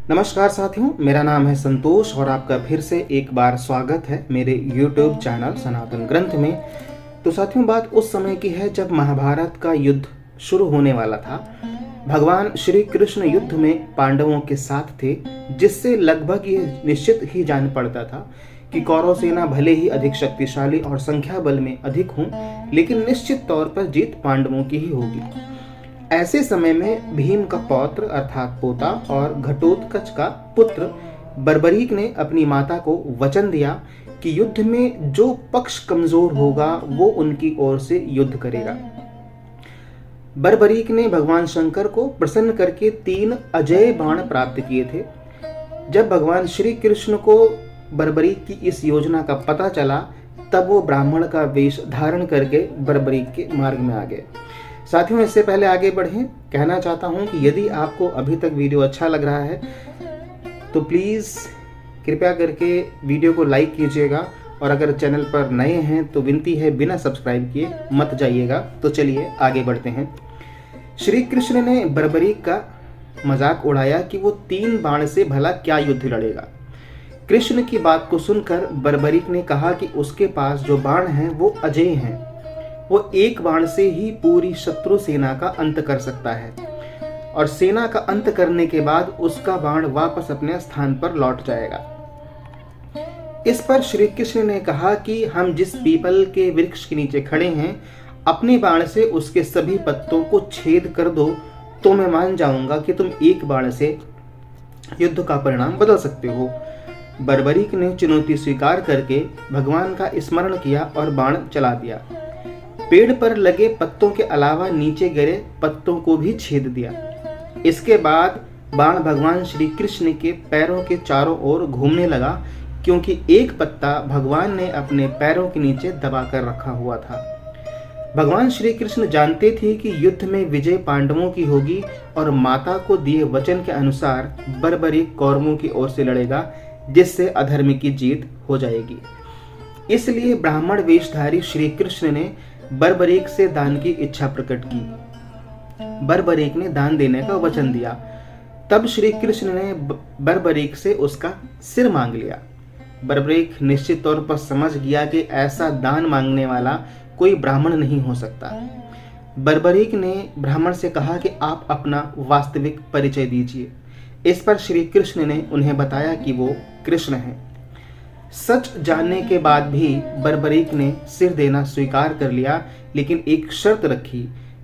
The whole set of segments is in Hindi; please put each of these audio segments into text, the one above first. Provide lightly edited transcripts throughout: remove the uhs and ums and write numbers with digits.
नमस्कार साथियों, मेरा नाम है संतोष और आपका फिर से एक बार स्वागत है मेरे YouTube चैनल सनातन ग्रंथ में। तो साथियों, बात उस समय की है जब महाभारत का युद्ध शुरू होने वाला था। भगवान श्री कृष्ण युद्ध में पांडवों के साथ थे, जिससे लगभग ये निश्चित ही जान पड़ता था कि कौरव सेना भले ही अधिक शक्तिशाली और संख्या बल में अधिक हों, लेकिन निश्चित तौर पर जीत पांडवों की ही होगी। ऐसे समय में भीम का पौत्र अर्थात पोता और घटोत्कच का पुत्र बर्बरीक ने अपनी माता को वचन दिया कि युद्ध में जो पक्ष कमजोर होगा वो उनकी ओर से युद्ध करेगा। बर्बरीक ने भगवान शंकर को प्रसन्न करके 3 अजेय बाण प्राप्त किए थे। जब भगवान श्री कृष्ण को बर्बरीक की इस योजना का पता चला, तब वो ब्राह्मण का वेश धारण करके बर्बरीक के मार्ग में आ गए। साथियों, इससे पहले आगे बढ़ें, कहना चाहता हूं कि यदि आपको अभी तक वीडियो अच्छा लग रहा है तो प्लीज़ कृपया करके वीडियो को लाइक कीजिएगा, और अगर चैनल पर नए हैं तो विनती है बिना सब्सक्राइब किए मत जाइएगा। तो चलिए आगे बढ़ते हैं। श्री कृष्ण ने बर्बरीक का मजाक उड़ाया कि वो 3 बाण से भला क्या युद्ध लड़ेगा। कृष्ण की बात को सुनकर बर्बरीक ने कहा कि उसके पास जो बाण हैं वो अजेय हैं, वो एक बाण से ही पूरी शत्रु सेना का अंत कर सकता है, और सेना का अंत करने के बाद उसका बाण वापस अपने स्थान पर लौट जाएगा। इस पर श्री कृष्ण ने कहा कि हम जिस पीपल के वृक्ष के नीचे खड़े हैं, अपने बाण से उसके सभी पत्तों को छेद कर दो तो मैं मान जाऊंगा कि तुम एक बाण से युद्ध का परिणाम बदल सकते हो। बर्बरीक ने चुनौती स्वीकार करके भगवान का स्मरण किया और बाण चला दिया। पेड़ पर लगे पत्तों के अलावा नीचे गिरे पत्तों को भी छेद दिया। इसके बाद बाण भगवान श्री कृष्ण के पैरों के चारों ओर घूमने लगा, क्योंकि एक पत्ता भगवान ने अपने पैरों के नीचे दबा कर रखा हुआ था। भगवान श्री कृष्ण जानते थे कि युद्ध में विजय पांडवों की होगी, और माता को दिए वचन के अनुसार बर्बरीक कौरवों की ओर से लड़ेगा, जिससे अधर्म की जीत हो जाएगी। इसलिए ब्राह्मण वेशधारी श्री कृष्ण ने बर्बरीक से दान की इच्छा प्रकट की। बर्बरीक ने दान देने का वचन दिया। तब श्री कृष्ण ने बर्बरीक से उसका सिर मांग लिया। बर्बरीक निश्चित तौर पर समझ गया कि ऐसा दान मांगने वाला कोई ब्राह्मण नहीं हो सकता। बर्बरीक ने ब्राह्मण से कहा कि आप अपना वास्तविक परिचय दीजिए। इस पर श्री कृष्ण ने उन्हें बताया कि वो कृष्ण हैं। सच जानने के बाद भी बर्बरीक ने सिर देना स्वीकार कर लिया, लेकिन एक शर्त रखी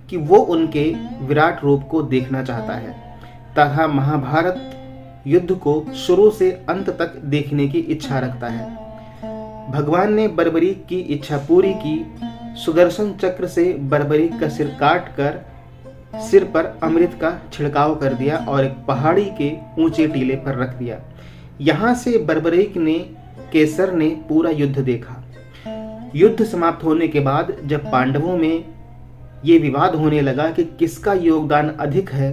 कि वो उनके विराट रूप को देखना चाहता है तथा महाभारत युद्ध को शुरू से अंत तक देखने की इच्छा रखता है। भगवान ने बर्बरीक की इच्छा पूरी की। सुदर्शन चक्र से बर्बरीक का सिर काट कर सिर पर अमृत का छिड़काव कर दिया और एक पहाड़ी के ऊंचे टीले पर रख दिया। यहाँ से बर्बरीक ने केसर ने पूरा युद्ध देखा। युद्ध समाप्त होने के बाद जब पांडवों में ये विवाद होने लगा कि किसका योगदान अधिक है,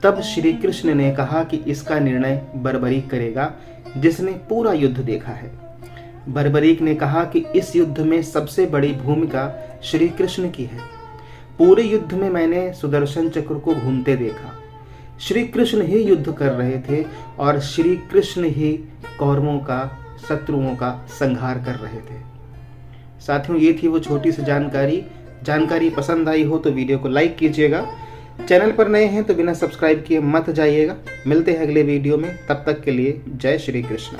तब श्री कृष्ण ने कहा कि इसका निर्णय बर्बरीक करेगा, जिसने पूरा युद्ध देखा है। बर्बरीक ने कहा कि इस युद्ध में सबसे बड़ी भूमिका श्री कृष्ण की है। पूरे युद्ध में मैंने सुदर्शन चक्र को घूमते देखा। श्री कृष्ण ही युद्ध कर रहे थे और श्री कृष्ण ही कौरवों का, शत्रुओं का संहार कर रहे थे। साथियों, ये थी वो छोटी सी जानकारी पसंद आई हो तो वीडियो को लाइक कीजिएगा। चैनल पर नए हैं तो बिना सब्सक्राइब किए मत जाइएगा। मिलते हैं अगले वीडियो में, तब तक के लिए जय श्री कृष्ण।